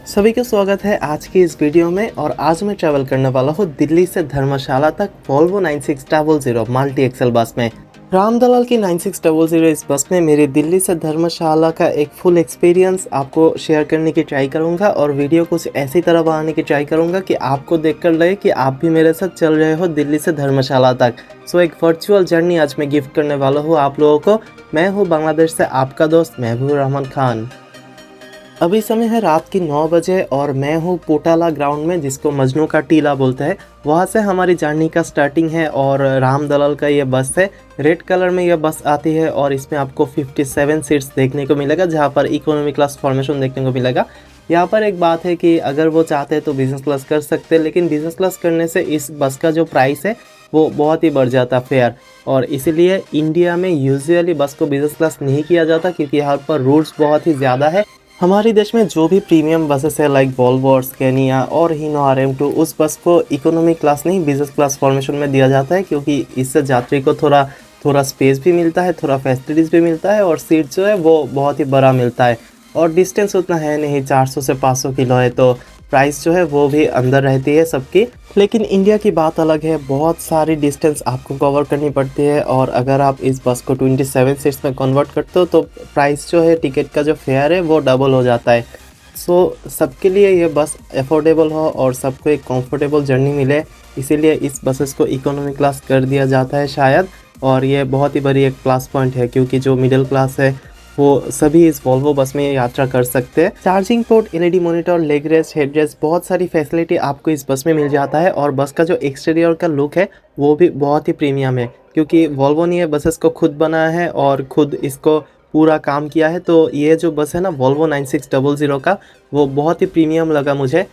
सभी का स्वागत है आज की इस वीडियो में। और आज मैं ट्रैवल करने वाला हूँ दिल्ली से धर्मशाला तक वोल्वो 9600 मल्टी एक्सल बस में। राम दलाल की 9600 इस बस में मेरी दिल्ली से धर्मशाला का एक फुल एक्सपीरियंस आपको शेयर करने की ट्राई करूँगा और वीडियो कुछ ऐसी तरह बनाने की ट्राई करूँगा कि आपको देखकर लगे कि आप भी मेरे साथ चल रहे हो दिल्ली से धर्मशाला तक। सो एक वर्चुअल जर्नी आज मैं गिफ्ट करने वाला हूँ आप लोगों को। मैं हूँ बांग्लादेश से आपका दोस्त महबूब रहमान खान। अभी समय है रात की 9 बजे और मैं हूँ पोटाला ग्राउंड में, जिसको मजनू का टीला बोलते हैं। वहाँ से हमारी जर्नी का स्टार्टिंग है और राम दलाल का ये बस है। रेड कलर में यह बस आती है और इसमें आपको 57 सीट्स देखने को मिलेगा, जहाँ पर इकोनॉमी क्लास फॉर्मेशन देखने को मिलेगा। यहाँ पर एक बात है कि अगर वो चाहते हैं तो बिज़नेस क्लास कर सकते हैं, लेकिन बिज़नेस क्लास करने से इस बस का जो प्राइस है वो बहुत ही बढ़ जाता फेयर। और इसीलिए इंडिया में यूजुअली बस को बिज़नेस क्लास नहीं किया जाता, क्योंकि यहाँ पर रूल्स बहुत ही ज़्यादा है। हमारे देश में जो भी प्रीमियम बसेस है लाइक वोल्वो, स्कैनिया और हीनो RM2, उस बस को इकोनॉमी क्लास नहीं बिज़नेस क्लास फॉर्मेशन में दिया जाता है, क्योंकि इससे यात्री को थोड़ा स्पेस भी मिलता है, थोड़ा फैसिलिटीज़ भी मिलता है और सीट जो है वो बहुत ही बड़ा मिलता है। और डिस्टेंस उतना है नहीं, 400 से 500 किलो है, तो प्राइस जो है वो भी अंदर रहती है सबकी। लेकिन इंडिया की बात अलग है, बहुत सारी डिस्टेंस आपको कवर करनी पड़ती है और अगर आप इस बस को 27 सीट्स में कन्वर्ट करते हो तो प्राइस जो है टिकट का जो फेयर है वो डबल हो जाता है। सो सबके लिए ये बस अफोर्डेबल हो और सबको एक कंफर्टेबल जर्नी मिले, इसीलिए इस बसेस को इकोनॉमी क्लास कर दिया जाता है शायद। और ये बहुत ही बड़ी एक प्लस पॉइंट है, क्योंकि जो मिडिल क्लास है वो सभी इस वॉल्वो बस में यात्रा कर सकते हैं। Charging port, LED monitor, leg rest, head rest, बहुत सारी फैसिलिटी आपको इस बस में मिल जाता है। और बस का जो एक्सटीरियर का लुक है वो भी बहुत ही प्रीमियम है, क्योंकि वॉल्वो ने ये बसेस को खुद बनाया है और खुद इसको पूरा काम किया है। तो ये जो बस है ना वॉल्वो 9600 का, वो बहुत ही प्रीमियम लगा मुझे।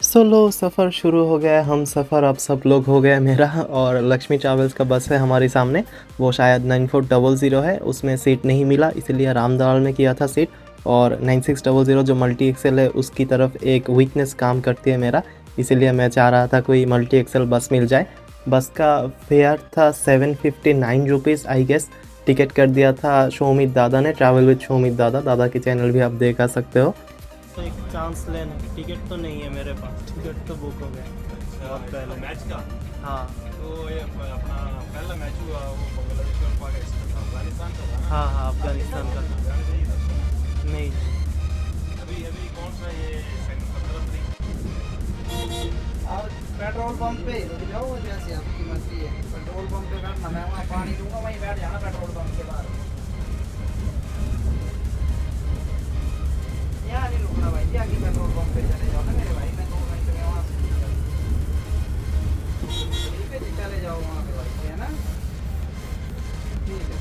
सोलो सफ़र शुरू हो गया, हम सफ़र अब सब लोग हो गए मेरा। और लक्ष्मी ट्रैवल्स का बस है हमारे सामने, वो शायद 9400 है, उसमें सीट नहीं मिला, इसीलिए राम दलाल में किया था सीट। और 9600 जो मल्टी एक्सेल है उसकी तरफ एक वीकनेस काम करती है मेरा, इसीलिए मैं चाह रहा था कोई मल्टी एक्सेल बस मिल जाए। बस का फेयर था 759 रुपीज़ आई गेस। टिकट कर दिया था शोमित दादा ने, ट्रैवल विद शोमित दादा, दादा की चैनल भी आप देखा सकते हो। तो एक चांस लेना, टिकट तो नहीं है मेरे पास, टिकट तो बुक हो गया बहुत पहले। मैच का हाँ तो ये अपना पहला मैच हुआ वो बांग्लादेश और पाकिस्तान का, अफगानिस्तान का था ना। हाँ हाँ, अफगानिस्तान का था। जाने चाहिए था। नहीं, अभी अभी कौन सा ये सेकंड 15 तारीख। और पेट्रोल पंप पे रुक जाओ, जैसे आपकी मर्जी है। पेट्रोल पंप पे बैठना, मैं वहाँ पानी दूंगा, वहीं बैठ जाना पेट्रोल पंप के बाहर। यहाँ नहीं रुकना भाई, यहाँ की पेट्रोल पंप पे चले जाओ ना मेरे भाई, मैं 2 घंटे में वहाँ से चले जाओ वहाँ पे भाई, है ना। ठीक है।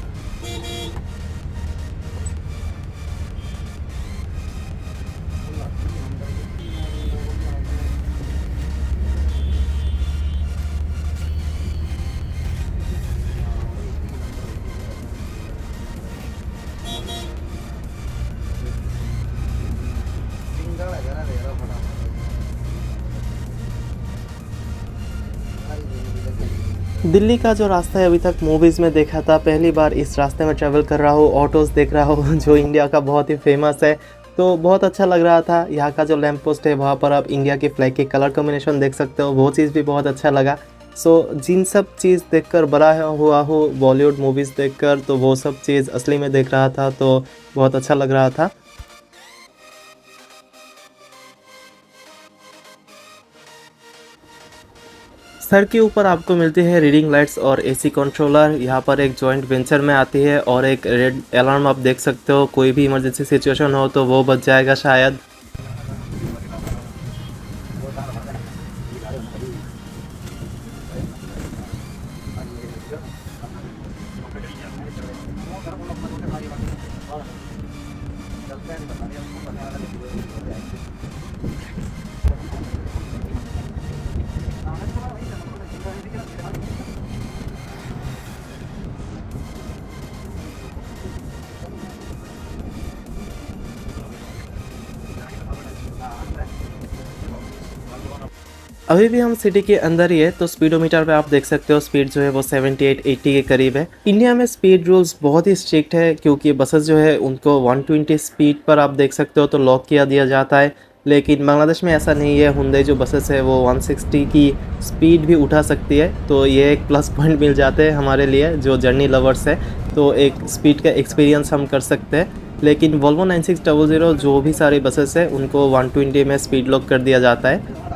सिंगल है जरा दे रहा फटाफट। दिल्ली का जो रास्ता है अभी तक मूवीज़ में देखा था, पहली बार इस रास्ते में ट्रैवल कर रहा हूँ, ऑटोज़ देख रहा हूँ जो इंडिया का बहुत ही फेमस है, तो बहुत अच्छा लग रहा था। यहाँ का जो लैंप पोस्ट है वहाँ पर आप इंडिया के फ्लैग के कलर कॉम्बिनेशन देख सकते हो, वो चीज़ भी बहुत अच्छा लगा। सो जिन सब चीज़ देखकर बड़ा हुआ हूँ बॉलीवुड मूवीज़ देखकर, तो वो सब चीज़ असली में देख रहा था, तो बहुत अच्छा लग रहा था। सर के ऊपर आपको मिलती है रीडिंग लाइट्स और AC कंट्रोलर। यहाँ पर एक जॉइंट वेंचर में आती है और एक रेड अलार्म आप देख सकते हो, कोई भी इमरजेंसी सिचुएशन हो तो वो बच जाएगा शायद। अभी भी हम सिटी के अंदर ही है, तो स्पीडोमीटर पे आप देख सकते हो स्पीड जो है वो 78-80 के करीब है। इंडिया में स्पीड रूल्स बहुत ही स्ट्रिक्ट है, क्योंकि बसेस जो है उनको 120 स्पीड पर आप देख सकते हो तो लॉक किया दिया जाता है। लेकिन बांग्लादेश में ऐसा नहीं है, हुंडई जो बसेस है वो 160 की स्पीड भी उठा सकती है, तो ये एक प्लस पॉइंट मिल जाते हैं हमारे लिए जो जर्नी लवर्स है, तो एक स्पीड का एक्सपीरियंस हम कर सकते हैं। लेकिन वोल्वो 9600 जो भी सारी बसेस है उनको 120 में स्पीड लॉक कर दिया जाता है।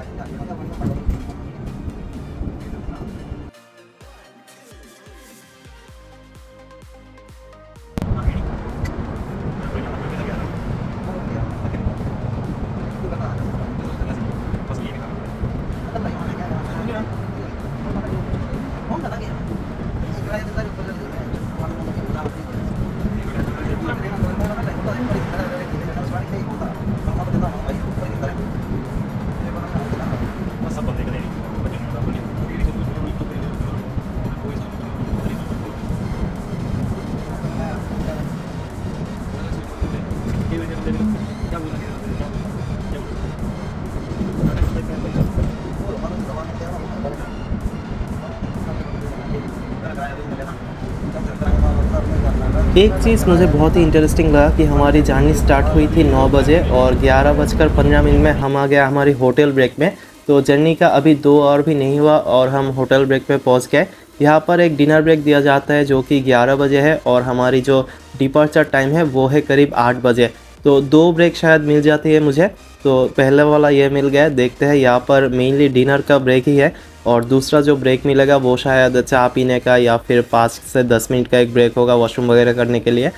एक चीज़ मुझे बहुत ही इंटरेस्टिंग लगा कि हमारी जर्नी स्टार्ट हुई थी 9 बजे और 11:15 में हम आ गया हमारी होटल ब्रेक में। तो जर्नी का अभी 2 और भी नहीं हुआ और हम होटल ब्रेक में पहुंच गए। यहाँ पर एक डिनर ब्रेक दिया जाता है जो कि 11 बजे है और हमारी जो डिपार्चर टाइम है वो है करीब 8 बजे। तो 2 ब्रेक शायद मिल जाती है मुझे, तो पहले वाला ये मिल गया। देखते हैं, यहाँ पर मेनली डिनर का ब्रेक ही है और दूसरा जो ब्रेक मिलेगा वो शायद चाय पीने का या फिर 5 से 10 मिनट का एक ब्रेक होगा वॉशरूम वगैरह करने के लिए।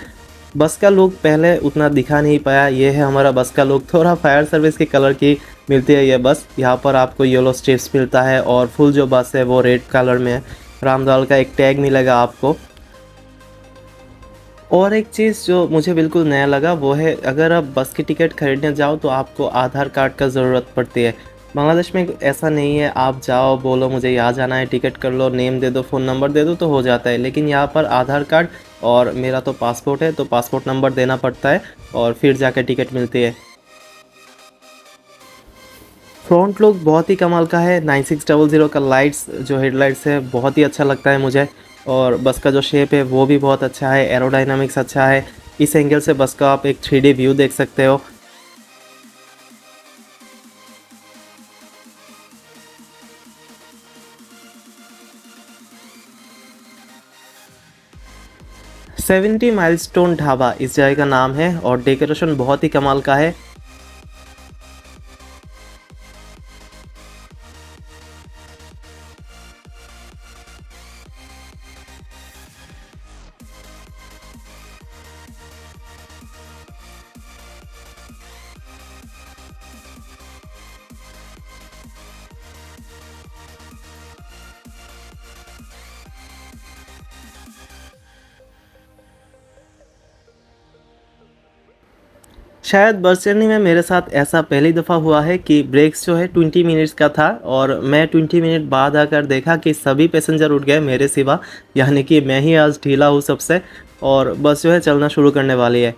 बस का लुक पहले उतना दिखा नहीं पाया, ये है हमारा बस का लुक। थोड़ा फायर सर्विस के कलर की मिलती है ये बस। यहाँ पर आपको येलो स्ट्रिप्स मिलता है और फुल जो बस है वो रेड कलर में है। रामदयाल का एक टैग मिलेगा आपको। और एक चीज़ जो मुझे बिल्कुल नया लगा वो है, अगर आप बस की टिकट खरीदने जाओ तो आपको आधार कार्ड का ज़रूरत पड़ती है। बांग्लादेश में ऐसा नहीं है, आप जाओ बोलो मुझे यहाँ जाना है, टिकट कर लो, नेम दे दो, फ़ोन नंबर दे दो तो हो जाता है। लेकिन यहाँ पर आधार कार्ड और मेरा तो पासपोर्ट है तो पासपोर्ट नंबर देना पड़ता है और फिर जाकर टिकट मिलती है। फ्रंट लुक बहुत ही कमाल का है। 9600 का लाइट्स जो हेडलाइट्स है बहुत ही अच्छा लगता है मुझे। और बस का जो शेप है वो भी बहुत अच्छा है, एरोडायनामिक्स अच्छा है। इस एंगल से बस का आप एक 3D व्यू देख सकते हो। सेवेंटी माइलस्टोन ढाबा इस जगह का नाम है और डेकोरेशन बहुत ही कमाल का है। शायद बस जर्नी में मेरे साथ ऐसा पहली दफ़ा हुआ है कि ब्रेक्स जो है 20 मिनट्स का था और मैं 20 मिनट बाद आकर देखा कि सभी पैसेंजर उठ गए मेरे सिवा, यानी कि मैं ही आज ढीला हूँ सबसे, और बस जो है चलना शुरू करने वाली है।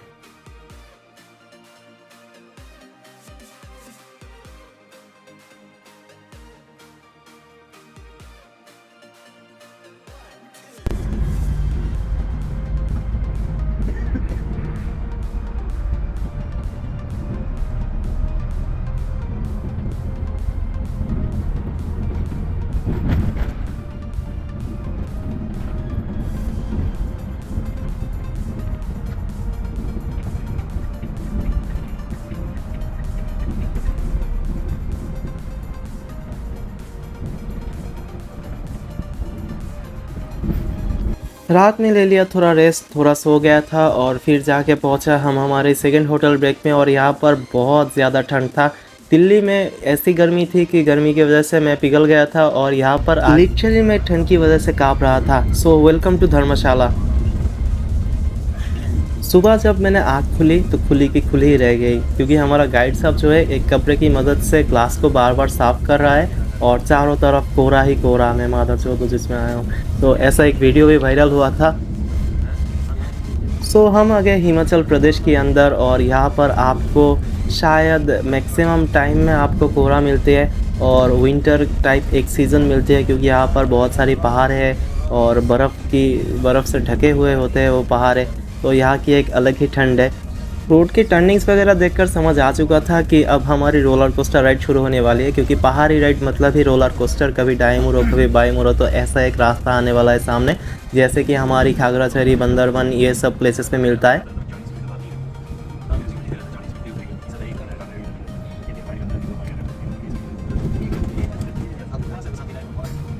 रात में ले लिया थोड़ा रेस्ट, थोड़ा सो गया था और फिर जाके पहुंचा हम हमारे सेकंड होटल ब्रेक में। और यहाँ पर बहुत ज़्यादा ठंड था। दिल्ली में ऐसी गर्मी थी कि गर्मी की वजह से मैं पिघल गया था और यहाँ पर लिटरली मैं ठंड की वजह से काँप रहा था। सो वेलकम टू धर्मशाला। सुबह जब मैंने आँख खुली तो खुली की खुली ही रह गई, क्योंकि हमारा गाइड साहब जो है एक कपड़े की मदद से ग्लास को बार बार साफ़ कर रहा है और चारों तरफ कोहरा ही कोहरा। मैं माधव चौधरी जिसमें आया हूँ, तो ऐसा एक वीडियो भी वायरल हुआ था। सो हम आ गए हिमाचल प्रदेश के अंदर और यहाँ पर आपको शायद मैक्सिमम टाइम में आपको कोहरा मिलती है। और विंटर टाइप एक सीज़न मिलती है, क्योंकि यहाँ पर बहुत सारी पहाड़ है और बर्फ़ से ढके हुए होते हैं वो पहाड़ है, तो यहाँ की एक अलग ही ठंड है। रोड की टर्निंग्स वगैरह देखकर समझ आ चुका था कि अब हमारी रोलर कोस्टर राइड शुरू होने वाली है, क्योंकि पहाड़ी राइड मतलब ही रोलर कोस्टर, कभी दाएं मुड़ो कभी बाएं मुड़ो, तो ऐसा एक रास्ता आने वाला है सामने, जैसे कि हमारी खागड़ाछड़ी, बंदरबन ये सब प्लेसेस पे मिलता है।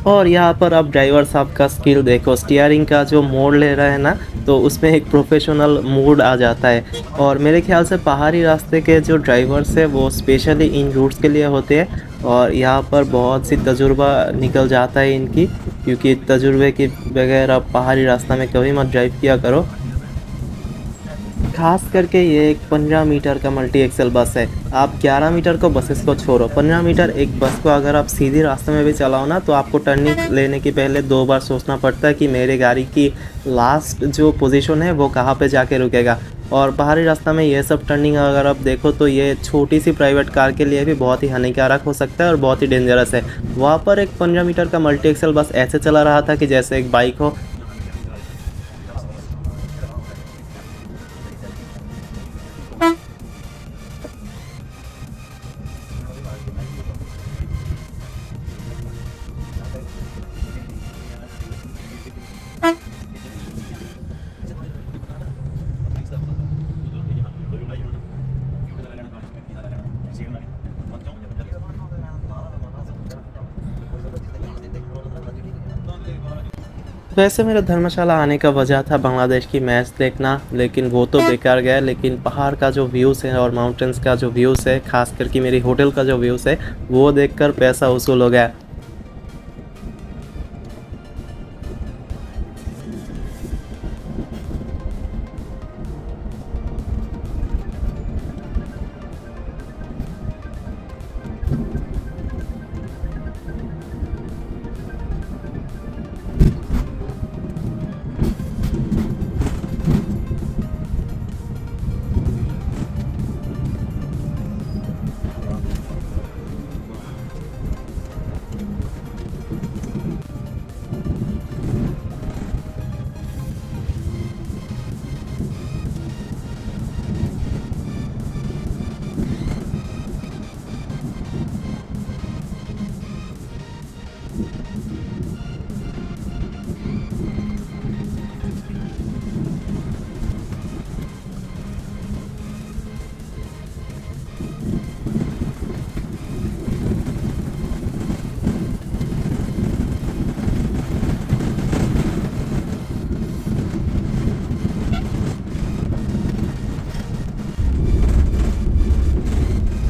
और यहाँ पर अब ड्राइवर साहब का स्किल देखो, स्टीयरिंग का जो मोड़ ले रहा है ना, तो उसमें एक प्रोफेशनल मूड आ जाता है। और मेरे ख्याल से पहाड़ी रास्ते के जो ड्राइवर्स है वो स्पेशली इन रूट्स के लिए होते हैं, और यहाँ पर बहुत सी तजुर्बा निकल जाता है इनकी, क्योंकि तजुर्बे के बगैर आप पहाड़ी रास्ता में कभी मत ड्राइव किया करो। खास करके ये एक 15 मीटर का मल्टी एक्सल बस है। आप 11 मीटर को बसेस को छोड़ो, 15 मीटर एक बस को अगर आप सीधी रास्ते में भी चलाओ ना, तो आपको टर्निंग लेने के पहले 2 बार सोचना पड़ता है कि मेरे गाड़ी की लास्ट जो पोजीशन है वो कहाँ पे जाके रुकेगा। और पहाड़ी रास्ता में ये सब टर्निंग अगर आप देखो तो ये छोटी सी प्राइवेट कार के लिए भी बहुत ही हानिकारक हो सकता है और बहुत ही डेंजरस है। वहाँ पर एक 15 मीटर का मल्टी एक्सल बस ऐसे चला रहा था कि जैसे एक बाइक हो। वैसे मेरा धर्मशाला आने का वजह था बांग्लादेश की मैच देखना, लेकिन वो तो बेकार गया। लेकिन पहाड़ का जो व्यूज़ है और माउंटेन्स का जो व्यूज़ है, खास करके मेरी होटल का जो व्यूज़ है, वो देखकर पैसा वसूल हो गया।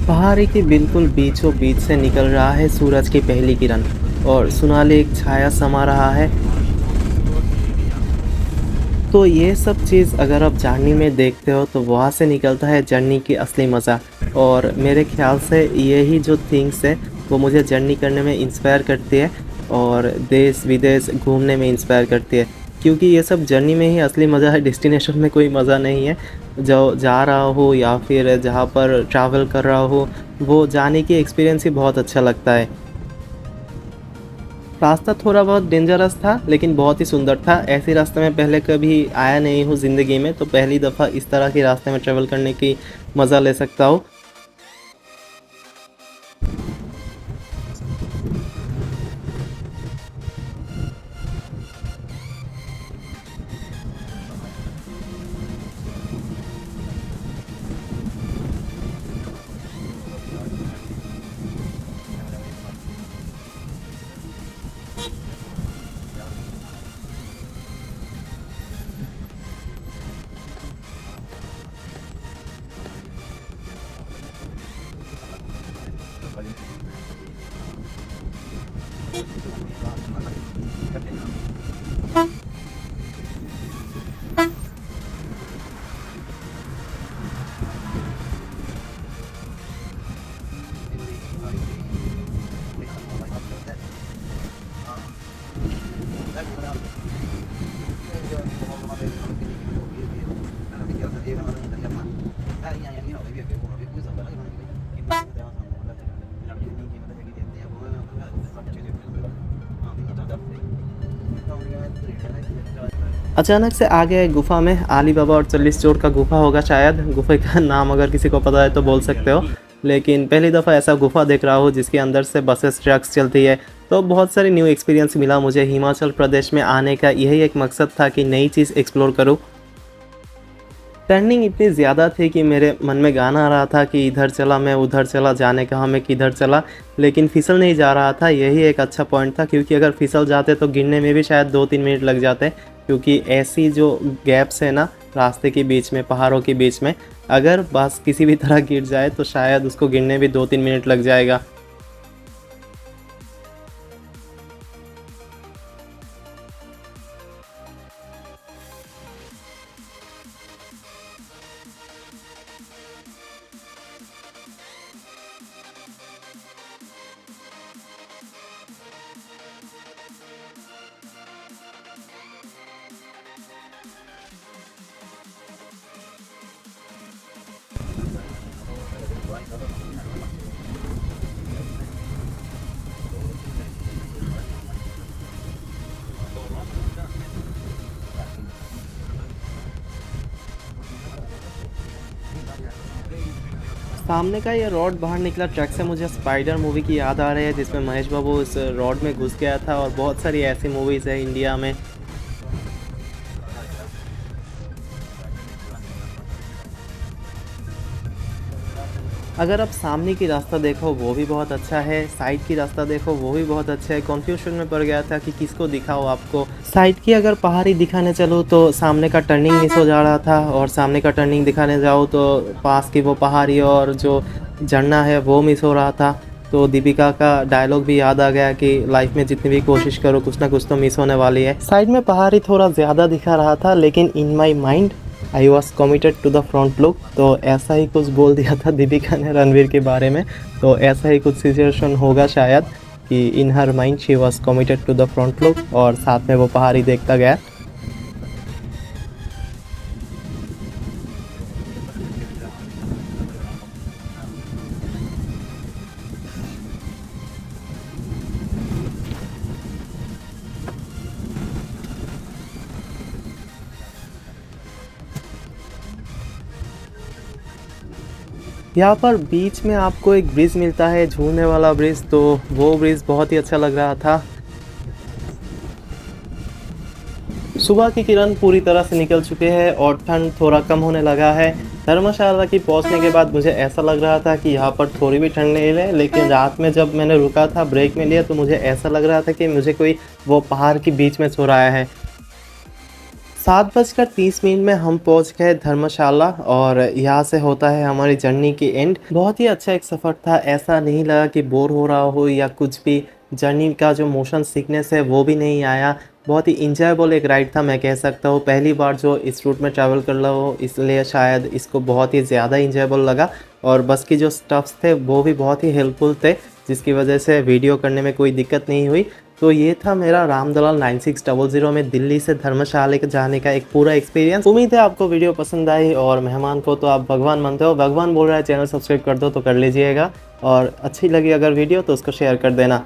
पहाड़ी के बिल्कुल बीचों बीच से निकल रहा है सूरज की पहली किरण, और सुनहली एक छाया समा रहा है। तो ये सब चीज़ अगर आप जर्नी में देखते हो तो वहाँ से निकलता है जर्नी की असली मज़ा। और मेरे ख्याल से यही जो थिंग्स है वो मुझे जर्नी करने में इंस्पायर करती है और देश विदेश घूमने में इंस्पायर करती है, क्योंकि ये सब जर्नी में ही असली मज़ा है, डेस्टिनेशन में कोई मज़ा नहीं है। जो जा रहा हो या फिर जहाँ पर ट्रैवल कर रहा हो, वो जाने की एक्सपीरियंस ही बहुत अच्छा लगता है। रास्ता थोड़ा बहुत डेंजरस था लेकिन बहुत ही सुंदर था। ऐसे रास्ते में पहले कभी आया नहीं हूँ ज़िंदगी में, तो पहली दफ़ा इस तरह के रास्ते में ट्रैवल करने की मज़ा ले सकता हूँ। अचानक से आ गया एक गुफा में, आली बाबा और 40 चोर का गुफा होगा शायद, गुफे का नाम अगर किसी को पता है तो बोल सकते हो। लेकिन पहली दफ़ा ऐसा गुफा देख रहा हूँ जिसके अंदर से बसेस ट्रक्स चलती है, तो बहुत सारी न्यू एक्सपीरियंस मिला मुझे। हिमाचल प्रदेश में आने का यही एक मकसद था कि नई चीज़ एक्सप्लोर करूँ। टर्निंग इतनी ज़्यादा थी कि मेरे मन में गाना आ रहा था कि इधर चला मैं उधर चला, जाने कहाँ मैं किधर चला, लेकिन फिसल नहीं जा रहा था। यही एक अच्छा पॉइंट था, क्योंकि अगर फिसल जाते तो गिरने में भी शायद 2-3 मिनट लग जाते, क्योंकि ऐसी जो गैप्स है ना रास्ते के बीच में, पहाड़ों के बीच में, अगर बस किसी भी तरह गिर जाए तो शायद उसको गिरने भी 2-3 मिनट लग जाएगा। सामने का ये रॉड बाहर निकला ट्रक से मुझे स्पाइडर मूवी की याद आ रही है, जिसमें महेश बाबू इस रॉड में घुस गया था, और बहुत सारी ऐसी मूवीज़ है इंडिया में। अगर आप सामने की रास्ता देखो वो भी बहुत अच्छा है, साइड की रास्ता देखो वो भी बहुत अच्छा है। कन्फ्यूजन में पड़ गया था कि किसको दिखाओ आपको। साइड की अगर पहाड़ी दिखाने चलो तो सामने का टर्निंग मिस हो जा रहा था, और सामने का टर्निंग दिखाने जाओ तो पास की वो पहाड़ी और जो झरना है वो मिस हो रहा था। तो दीपिका का डायलॉग भी याद आ गया कि लाइफ में जितनी भी कोशिश करो कुछ ना कुछ तो मिस होने वाली है। साइड में पहाड़ी थोड़ा ज़्यादा दिखा रहा था, लेकिन in my mind I was committed to the front look. तो ऐसा ही कुछ बोल दिया था दीपिका ने रणवीर के बारे में, तो ऐसा ही कुछ सिचुएशन होगा शायद कि in her mind she was committed to the front look, और साथ में वो पहाड़ी देखता गया। यहाँ पर बीच में आपको एक ब्रिज मिलता है, झूलने वाला ब्रिज, तो वो ब्रिज बहुत ही अच्छा लग रहा था। सुबह की किरण पूरी तरह से निकल चुके हैं और ठंड थोड़ा कम होने लगा है। धर्मशाला की पहुंचने के बाद मुझे ऐसा लग रहा था कि यहाँ पर थोड़ी भी ठंड नहीं है, लेकिन रात में जब मैंने रुका था ब्रेक में लिया तो मुझे ऐसा लग रहा था कि मुझे कोई वो पहाड़ के बीच में सो रहा है। 7:30 में हम पहुंच गए धर्मशाला, और यहाँ से होता है हमारी जर्नी की एंड। बहुत ही अच्छा एक सफ़र था, ऐसा नहीं लगा कि बोर हो रहा हो या कुछ भी। जर्नी का जो मोशन सिकनेस है वो भी नहीं आया। बहुत ही इंजॉयबल एक राइड था, मैं कह सकता हूँ। पहली बार जो इस रूट में ट्रैवल कर रहा हो, इसलिए शायद इसको बहुत ही ज़्यादा इंजॉयबल लगा। और बस की जो स्टफ्स थे वो भी बहुत ही हेल्पफुल थे, जिसकी वजह से वीडियो करने में कोई दिक्कत नहीं हुई। तो ये था मेरा रामदलाल 9600 में दिल्ली से धर्मशाला के जाने का एक पूरा एक्सपीरियंस। उम्मीद है आपको वीडियो पसंद आई, और मेहमान को तो आप भगवान मानते हो, भगवान बोल रहा है चैनल सब्सक्राइब कर दो तो कर लीजिएगा, और अच्छी लगी अगर वीडियो तो उसको शेयर कर देना।